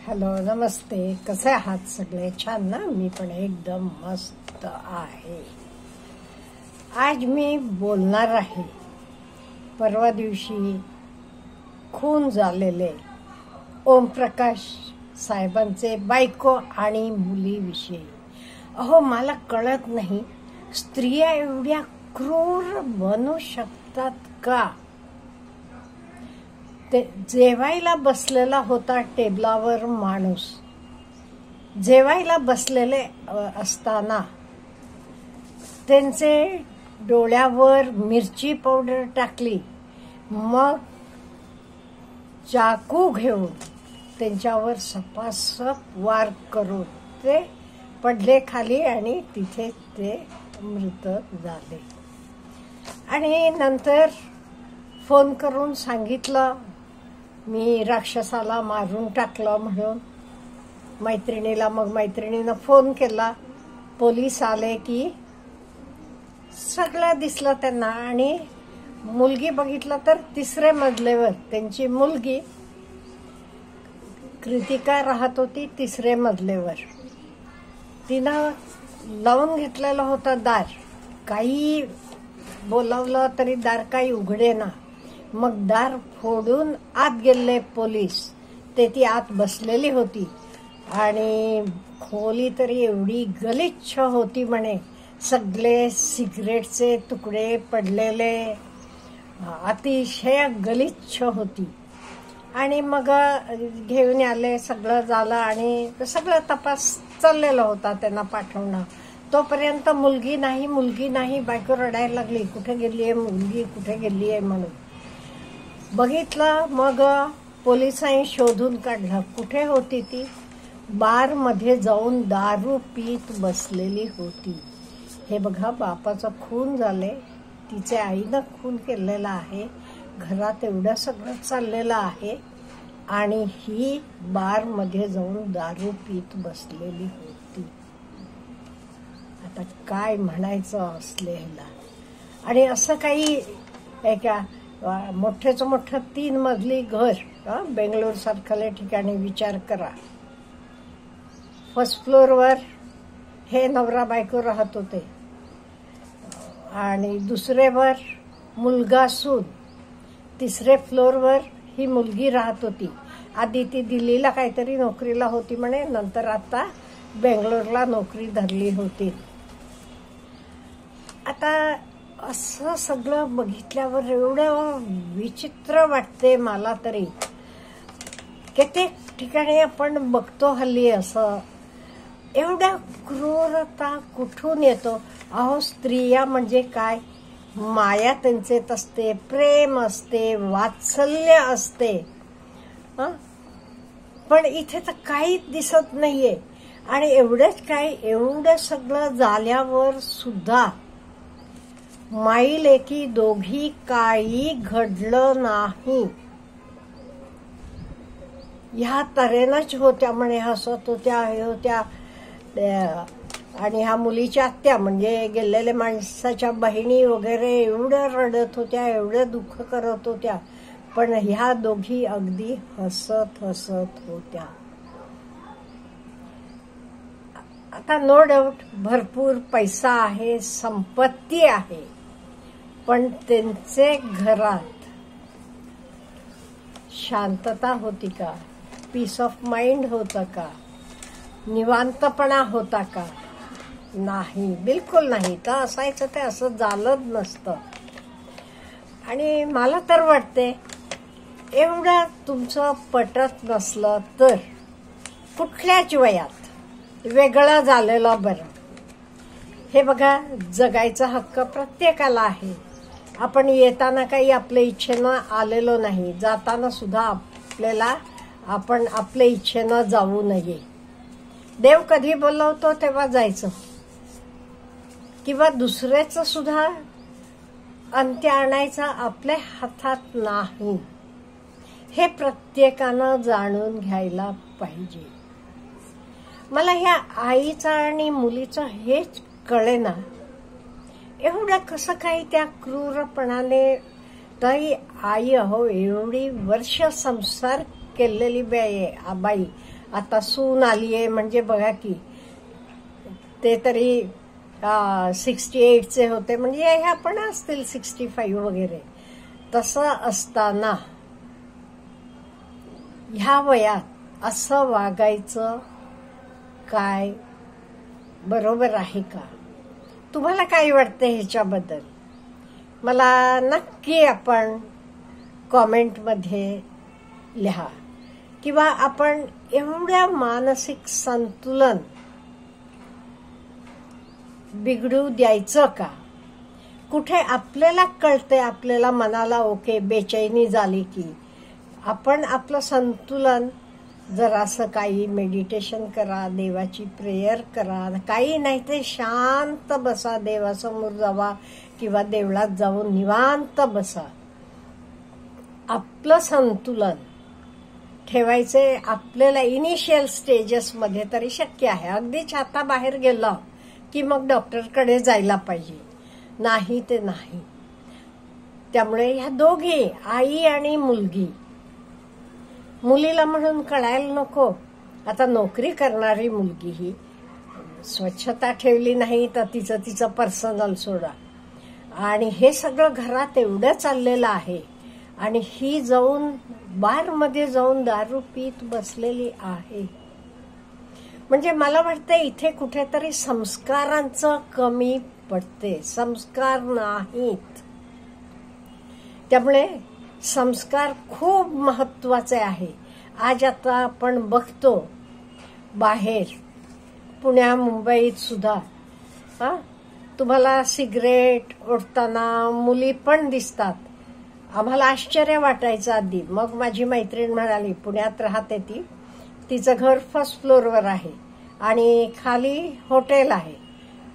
Hello, नमस्ते. कसे आहात सगळे? छान ना? मी पण एकदम मस्त आहे. आज मी बोलणार आहे परवा दिवशी खून झालेले ओमप्रकाश साहेबांचे बायको आणि मुलीविषयी. अहो, मला कळत नाही, स्त्रिया एवढ्या क्रूर बनू शकतात का? ते जेवायला बसलेला होता टेबलावर माणूस. जेवायला बसलेले असताना त्यांचे डोळ्यावर मिरची पावडर टाकली, मग चाकू घेऊन त्यांच्यावर सपासप वार करून ते पडले खाली आणि तिथे ते मृत झाले. आणि नंतर फोन करून सांगितलं, मी राक्षसाला मारून टाकलं म्हणून मैत्रिणीला. मग मैत्रिणीनं फोन केला, पोलीस आले की सगळं दिसलं त्यांना. आणि मुलगी बघितलं तर 3ऱ्या मजल्यावर त्यांची मुलगी कृतिका राहत होती 3ऱ्या मजल्यावर. तिनं लावून घेतलेलं होतं दार. काही बोलावलं तरी दार काही उघडे ना. मग दार फोडून आत गेले पोलीस. ते ती आत बसलेली होती आणि खोली तरी एवढी गलिच्छ होती म्हणे. सगळे सिगरेटचे तुकडे पडलेले, अतिशय गलिच्छ होती. आणि मग घेऊन आले, सगळं झालं आणि सगळं तपास चाललेला होता त्यांना पाठवणं. तोपर्यंत मुलगी नाही बायको रडायला लागली, कुठे गेलीये मुलगी, कुठे गेलीये म्हणून. बघितलं, मग पोलिसांनी शोधून काढलं कुठे होती ती. बार मध्ये जाऊन दारू पीत बसलेली होती. हे बघा, बापाचा खून झाले, तिच्या आईनं खून केलेला आहे, घरात एवढं सगळं चाललेलं आहे आणि ही बार मध्ये जाऊन दारू पीत बसलेली होती. आता काय म्हणायचं असले ह्याला. आणि असं काही का मोठेच मोठं 3 मजली घर, बेंगलोर सारख्या ठिकाणी विचार करा. फर्स्ट फ्लोअरवर हे नवरा बायको राहत होते आणि दुसऱ्यावर मुलगा सून, 3ऱ्या फ्लोअरवर ही मुलगी राहत होती. आधी ती दिल्लीला काहीतरी नोकरीला होती म्हणे, नंतर आता बेंगलोरला नोकरी धरली होती. आता असं सगळं बघितल्यावर एवढं विचित्र वाटते मला तरी. कित्येक ठिकाणी आपण बघतो हल्ली असं. एवढा क्रूरता कुठून येतो? अहो, स्त्रिया म्हणजे काय, माया त्यांचेत असते, प्रेम असते, वात्सल्य असते. पण इथे तर काहीच दिसत नाहीये. आणि एवढंच काय, एवढं सगळं झाल्यावर सुद्धा माई लेकी दोघी काही घडलं नाही. ह्या तऱ्हेनच होत्या म्हणे, हसत होत्या, हे होत्या. आणि ह्या मुलीच्या आत्या म्हणजे गेलेल्या माणसाच्या बहिणी वगैरे एवढं रडत होत्या, एवढं दुःख करत होत्या. पण ह्या दोघी अगदी हसत होत्या. आता नो डाऊट भरपूर पैसा आहे, संपत्ती आहे, पण त्यांचे घरात शांतता होती का? पीस ऑफ माइंड होतं का? निवांतपणा होता का? नाही, बिलकुल नाही. तर असायचं ते असं झालंच नसतं. आणि मला तर वाटते, एवढं तुमचं पटत नसलं तर कुठल्याच वयात वेगळं झालेलं बरं. हे बघा, जगायचा हक्क प्रत्येकाला आहे. आपण येताना काही आपल्या इच्छेनं आलेलो नाही, जाताना सुद्धा आपण आपल्या इच्छेनं जाऊ नये. देव कधी बोलवतो तेव्हा जायचं, किंवा दुसऱ्याचं सुद्धा अंत्य आणायचा आपल्या हातात नाही. हे प्रत्येकानं जाणून घ्यायला पाहिजे. मला ह्या आईचं आणि मुलीचं हेच कळेना, एवढं कसं काही त्या क्रूरपणाने. तरी आई, अहो, एवढी वर्ष संसार केलेली बाई आता सून आलीये म्हणजे बघा की ते तरी 68चे होते, म्हणजे ह्या पण असतील 65 वगैरे. तसं असताना ह्या वयात असं वागायचं काय बरोबर आहे का? तुम्हाला काय वाटतं ह्याच्याबद्दल? मला नक्की आपण कॉमेंटमध्ये लिहा. किंवा आपण एवढ्या मानसिक संतुलन बिघडू द्यायचं का? कुठे आपल्याला कळते, आपल्याला मनाला ओके बेचैनी झाली की आपण आपलं संतुलन जरासं काही मेडिटेशन करा, देवाची प्रेयर करा, काही नाही ते शांत बसा, देवासमोर जावा किंवा देवळात जाऊन निवांत बसा. आपलं संतुलन ठेवायचे आपल्याला इनिशियल स्टेजेसमध्ये तरी शक्य आहे. अगदीच आता बाहेर गेला की मग डॉक्टरकडे जायला पाहिजे, नाही ते नाही. त्यामुळे ह्या दोघे, आई आणि मुलगी, मुलीला म्हणून कळायला नको. आता नोकरी करणारी मुलगी ही स्वच्छता ठेवली नाही तर तिचं पर्सनल सोडा, आणि हे सगळं घरात एवढं चाललेलं आहे, आणि ही जाऊन बारमध्ये जाऊन दारू पीत बसलेली आहे. म्हणजे मला वाटतं इथे कुठेतरी संस्कारांचं कमी पडते, संस्कार नाहीत. त्यामुळे संस्कार खूप महत्वाचे आहे. आज आता आपण बघतो बाहेर पुण्या मुंबईत सुद्धा तुम्हाला सिगरेट ओढताना मुली पण दिसतात. आम्हाला आश्चर्य वाटायचं आधी. मग माझी मैत्रीण म्हणाली, पुण्यात राहते ती, तिचं घर फर्स्ट फ्लोअरवर आहे आणि खाली हॉटेल आहे.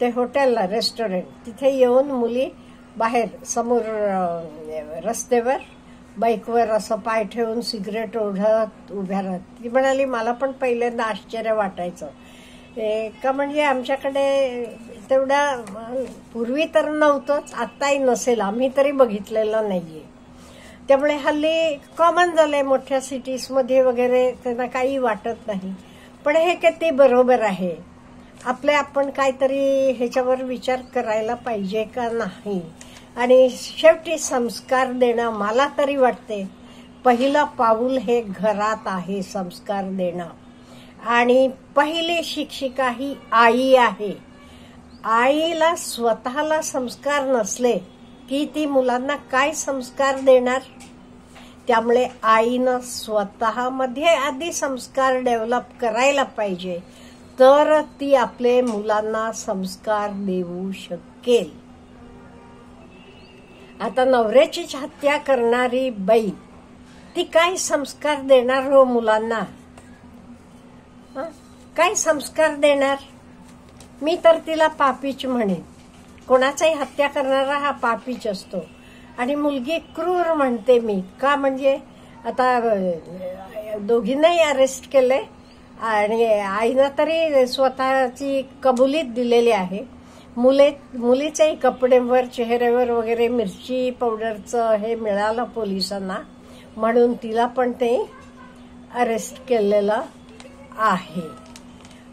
ते हॉटेलला रेस्टॉरंट, तिथे येऊन मुली बाहेर समोर रस्त्यावर बाईकवर असं पाय ठेवून सिगरेट ओढत उभ्या राहत. ती म्हणाली, मला पण पहिल्यांदा आश्चर्य वाटायचं का, म्हणजे आमच्याकडे तेवढा पूर्वी तर नव्हतंच, आत्ताही नसेल, आम्ही तरी बघितलेलं नाहीये. त्यामुळे हल्ली कॉमन झालंय मोठ्या सिटीजमध्ये वगैरे, त्यांना काही वाटत नाही. पण हे किती बरोबर आहे? आपण काहीतरी ह्याच्यावर विचार करायला पाहिजे का नाही? आणि शेवटी संस्कार देणं, मला तरी वाटते पहिलं पाऊल हे घरात आहे, संस्कार देणं. आणि पहिली शिक्षिका ही आई आहे. आईला स्वतःला संस्कार नसले की ती मुलांना काय संस्कार देणार? त्यामुळे आईनं स्वतःमध्ये आधी संस्कार डेव्हलप करायला पाहिजे, तर ती आपले मुलांना संस्कार देऊ शकेल. आता नवऱ्याचीच हत्या करणारी बाई ती काय संस्कार देणार हो मुलांना? काय संस्कार देणार? मी तर तिला पापीच म्हणेन. कोणाचाही हत्या करणारा हा पापीच असतो. आणि मुलगी क्रूर म्हणते मी का, म्हणजे आता दोघींनाही अरेस्ट केले आणि आईनं तरी स्वतःची कबुलीत दिलेली आहे. मुलीच्याही कपड्यावर, चेहऱ्यावर वगैरे मिरची पावडरचं हे मिळालं पोलिसांना, म्हणून तिला पण ते अरेस्ट केलेलं आहे.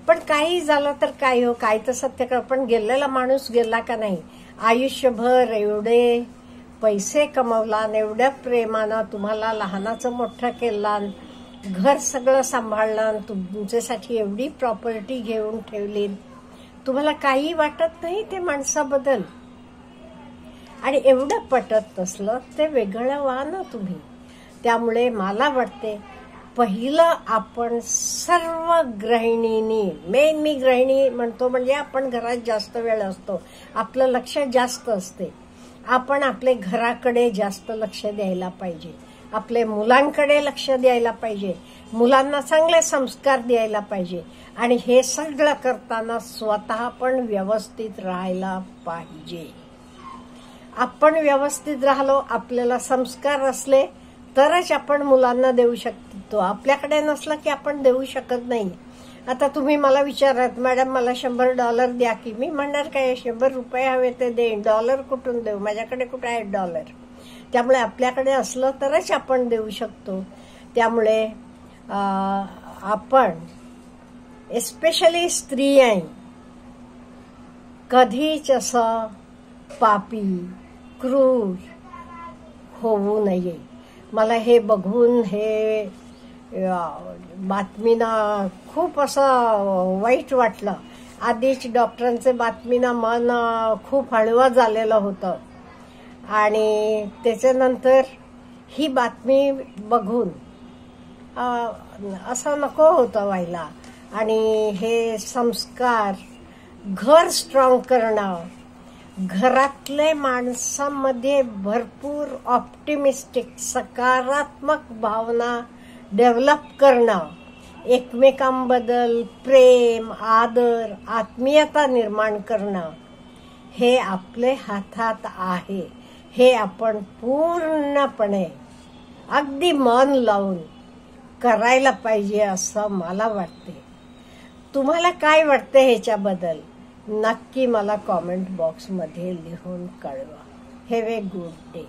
पण काही झालं तर काय हो, काय तर सत्य का, पण गेलेला माणूस गेला का नाही? आयुष्यभर एवढे पैसे कमवला, एवढ्या प्रेमानं तुम्हाला लहानाचं मोठं केला, घर सगळं सांभाळलं, तुमच्यासाठी एवढी प्रॉपर्टी घेऊन ठेवली, तुम्हाला काही वाटत नाही ते माणसाबद्दल? आणि एवढं पटत नसलं ते वेगळं व्हा ना तुम्ही. त्यामुळे मला वाटते पहिलं आपण सर्व गृहिणींनी, मेन मी गृहिणी म्हणतो म्हणजे आपण घरात जास्त वेळ असतो, आपलं लक्ष जास्त असते, आपण आपले घराकडे जास्त लक्ष द्यायला पाहिजे, आपले मुलांकडे लक्ष द्यायला पाहिजे, मुलांना चांगले संस्कार द्यायला पाहिजे. आणि हे सगळं करताना स्वतः पण व्यवस्थित राहायला पाहिजे. आपण व्यवस्थित राहिलो, आपल्याला संस्कार असले तरच आपण मुलांना देऊ शकतो. आपल्याकडे नसलं की आपण देऊ शकत नाही. आता तुम्ही मला विचारात, मॅडम मला $100 द्या की, मी म्हणणार काय, $100 हवे ते देईन, डॉलर कुठून देऊ, माझ्याकडे कुठे आहेत डॉलर? त्यामुळे आपल्याकडे असलं तरच आपण देऊ शकतो. त्यामुळे आपण एस्पेशली स्त्रिया कधीच असं पापी क्रूर होऊ नये. मला हे बघून हे बातमीनं खूप असं वाईट वाटलं. आधीच डॉक्टरांचे बातमीनं मन खूप हळवं झालेलं होतं आणि त्याच्यानंतर ही बातमी बघून असं नको होतं व्हायला. आणि हे संस्कार घर स्ट्रॉंग करणं, घरातले माणसांमध्ये भरपूर ऑप्टिमिस्टिक सकारात्मक भावना डेव्हलप करणं, एकमेकांबद्दल प्रेम, आदर, आत्मीयता निर्माण करणं हे आपले हातात आहे. हे आपण पूर्णपणे अगदी मन लावून करायला पाहिजे असं मला वाटते. तुम्हाला काय वाटतं ह्याच्याबद्दल नक्की मला कॉमेंट बॉक्समध्ये लिहून कळवा. Have a good day.